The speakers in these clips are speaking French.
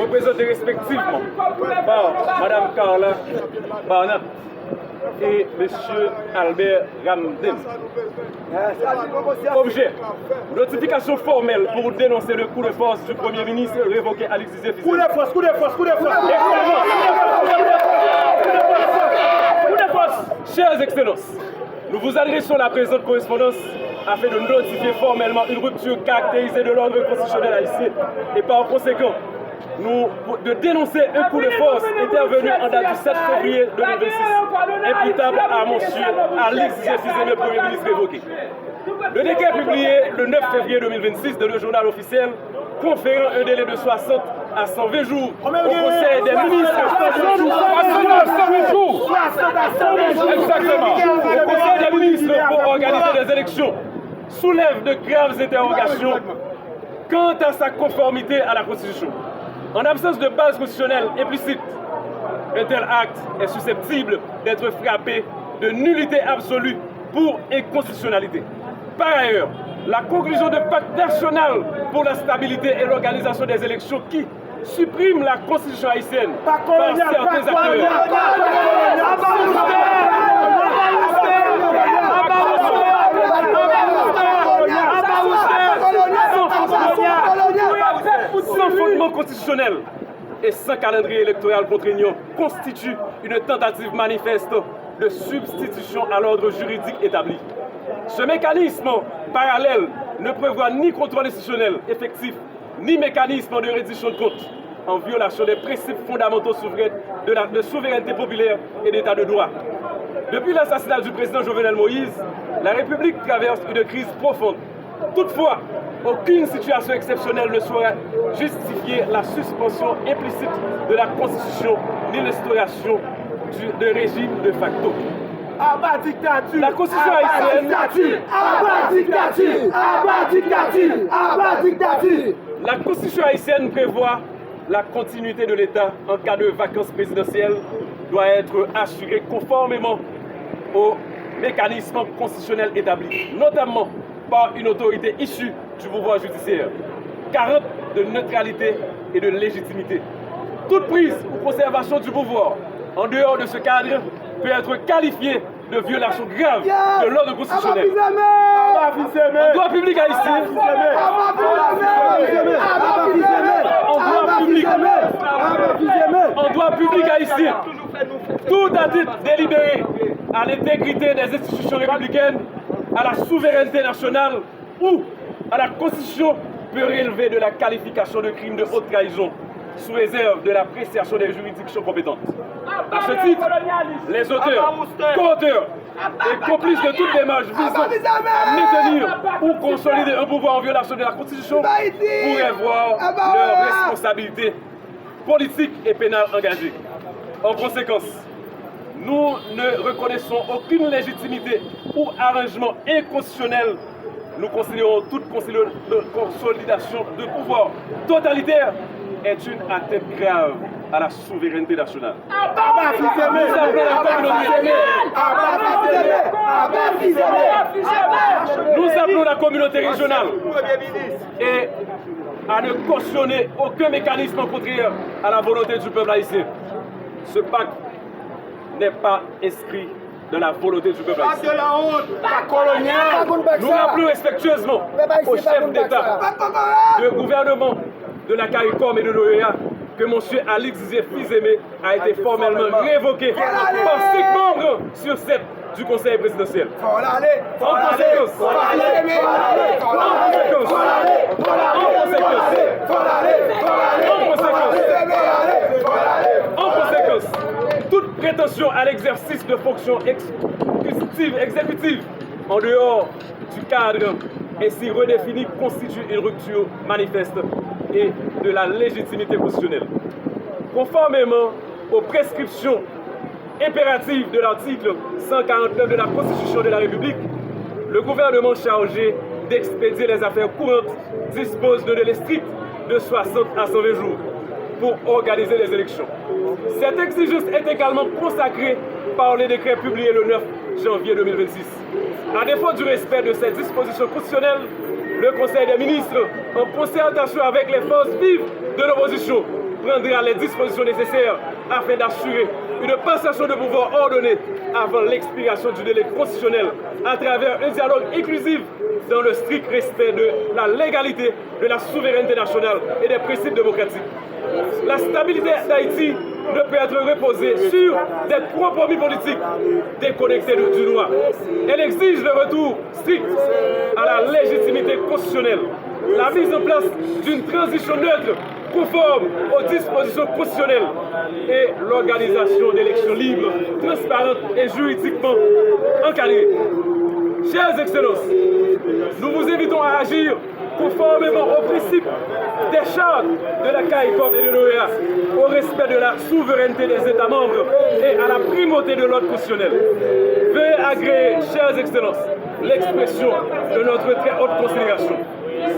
représentés respectivement par Mme Carla Barnat et M. Albert Ramden. Objet, notification formelle pour dénoncer le coup de force du Premier ministre révoqué Alex Didier Fils-Aimé. Coup de force, coup de force, coup de force. Coup de force. Chers Excellences, nous vous adressons la présente correspondance afin de notifier formellement une rupture caractérisée de l'ordre constitutionnel haïtien et par conséquent, de dénoncer un coup de force intervenu en date du 7 février 2026, imputable à M. Alex Didier Fils-Aimé, Premier ministre révoqué. Le décret publié le 9 février 2026 dans le journal officiel conférant un délai de 60 à 120 jours au Conseil des ministres. 120 jours. Exactement. Au Conseil des ministres pour organiser des élections soulève de graves interrogations quant à sa conformité à la Constitution. En absence de base constitutionnelle implicite, un tel acte est susceptible d'être frappé de nullité absolue pour inconstitutionnalité. Par ailleurs, la conclusion de pacte national pour la stabilité et l'organisation des élections qui supprime la Constitution haïtienne par certains acteurs. Sans fondement constitutionnel et sans calendrier électoral contraignant constitue une tentative manifeste de substitution à l'ordre juridique établi. Ce mécanisme parallèle ne prévoit ni contrôle institutionnel effectif, ni mécanisme de reddition de comptes, en violation des principes fondamentaux de souveraineté populaire et d'état de droit. Depuis l'assassinat du président Jovenel Moïse, la République traverse une crise profonde. Toutefois, aucune situation exceptionnelle ne saurait justifier la suspension implicite de la Constitution ni l'instauration de régime de facto. Abat dictature! La Constitution haïtienne. Abat dictature! Abat dictature! Abat dictature! La Constitution haïtienne prévoit la continuité de l'État en cas de vacances présidentielles doit être assurée conformément aux mécanismes constitutionnels établis, notamment par une autorité issue du pouvoir judiciaire, garante de neutralité et de légitimité. Toute prise ou conservation du pouvoir en dehors de ce cadre peut être qualifiée de violation grave de l'ordre constitutionnel. En droit public haïtien, en droit public haïtien, tout à titre délibéré à l'intégrité des institutions républicaines, à la souveraineté nationale ou à la Constitution peut relever de la qualification de crime de haute trahison sous réserve de l'appréciation des juridictions compétentes. À ce titre, les auteurs, co-auteurs et complices de toute démarche visant à maintenir ou consolider un pouvoir en violation de la Constitution pourraient voir leurs responsabilités politiques et pénales engagées. En conséquence, nous ne reconnaissons aucune légitimité ou arrangement inconstitutionnel. Nous considérons toute consolidation de pouvoir totalitaire est une atteinte grave à la souveraineté nationale. Nous appelons la communauté régionale et à ne cautionner aucun mécanisme contraire à la volonté du peuple haïtien. Ce pacte n'est pas inscrit de la volonté du peuple haïtien. Nous rappelons respectueusement au chef d'État, du gouvernement de la CARICOM et de l'OEA que M. Alex Didier Fils-Aimé a été formellement révoqué par 5 membres sur 7 du Conseil présidentiel. En conséquence, toute prétention à l'exercice de fonctions exécutives en dehors du cadre ainsi redéfini constitue une rupture manifeste et de la légitimité constitutionnelle. Conformément aux prescriptions impératives de l'article 149 de la Constitution de la République, le gouvernement chargé d'expédier les affaires courantes dispose de délai strict de 60 à 120 jours pour organiser les élections. Cette exigence est également consacrée par le décret publié le 9 janvier 2026. À défaut du respect de cette disposition constitutionnelle, le Conseil des ministres, en concertation avec les forces vives de l'opposition, prendra les dispositions nécessaires afin d'assurer une passation de pouvoir ordonnée avant l'expiration du délai constitutionnel à travers un dialogue inclusif dans le strict respect de la légalité, de la souveraineté nationale et des principes démocratiques. La stabilité d'Haïti ne peut être reposée sur des compromis politiques déconnectés du droit. Elle exige le retour strict à la légitimité constitutionnelle, la mise en place d'une transition neutre conforme aux dispositions constitutionnelles et l'organisation d'élections libres, transparentes et juridiquement encadrées. Chers Excellences, nous vous invitons à agir conformément aux principes des chartes de la CAICOM et de l'OEA, au respect de la souveraineté des États membres et à la primauté de l'ordre constitutionnel. Veuillez agréer, chères Excellences, l'expression de notre très haute considération.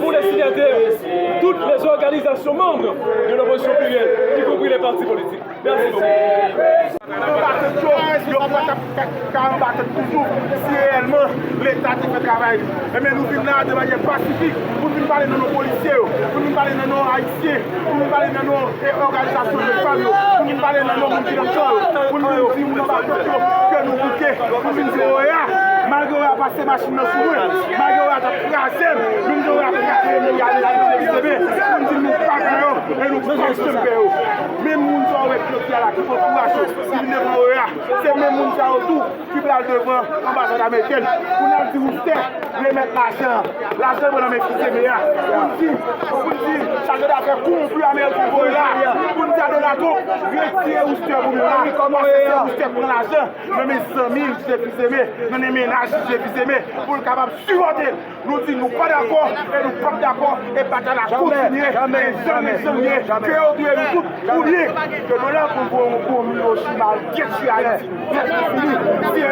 Pour les signataires, toutes les organisations membres de l'opposition plurielle, y compris les partis politiques. Merci beaucoup. Toujours si réellement l'État qui fait travail. Mais nous venons là de manière pacifique pour nous parler de nos policiers, pour nous parler de nos haïtiens, pour nous parler de nos organisations de femmes, pour nous parler de nos multinationales, pour nous dire que nous bouquets, pour nous dire malgré la passé machine dans sous malgré la tracé, nous devons regarder les gars nous disons nous pas et nous pensons que même nous avons bloqué là qui faut courage, c'est même nous autour qui va devant l'ambassade américaine pour nous dire où c'est les mettre l'argent pour nous fixer meilleur pour dire chargé d'affaires complet américain pour là pour nous dire de la coupe retirer où c'est pour nous là comment c'est pour l'argent mais mes amis je suis aimé dans les ménages je suis aimé pour le capable supporter nous disons nous pas d'accord et nous pas d'accord et pas dans la continuer jamais que on doit nous tout oublier que nous là pour nous aussi mal qui est à l'aise si ça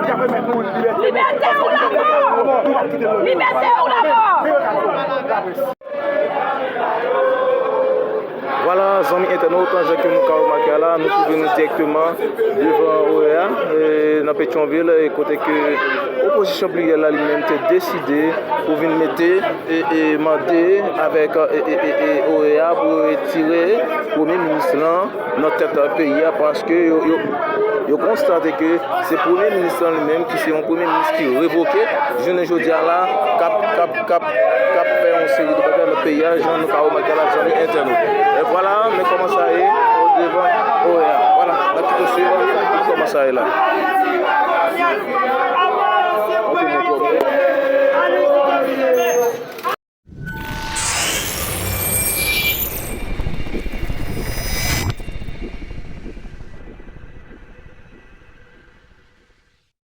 il y a même nous liberté ou la mort liberté ou la mort. Voilà, amis internautes, Jacques Moukaou là, nous trouvons directement devant OEA, dans Pétionville, et côté que l'opposition plurielle elle-même a décidé pour venir mettre et demander avec OEA pour retirer le Premier ministre dans notre pays parce que vous constatez que c'est le Premier ministre lui-même qui est un Premier ministre qui est révoqué. Je ne dis là, cap fait une série de bagages dans le pays, Jean Moukaou Makala, amis internautes. Et voilà, mais comment ça est au devant OEA. Voilà, la petite suivante, comment ça est là.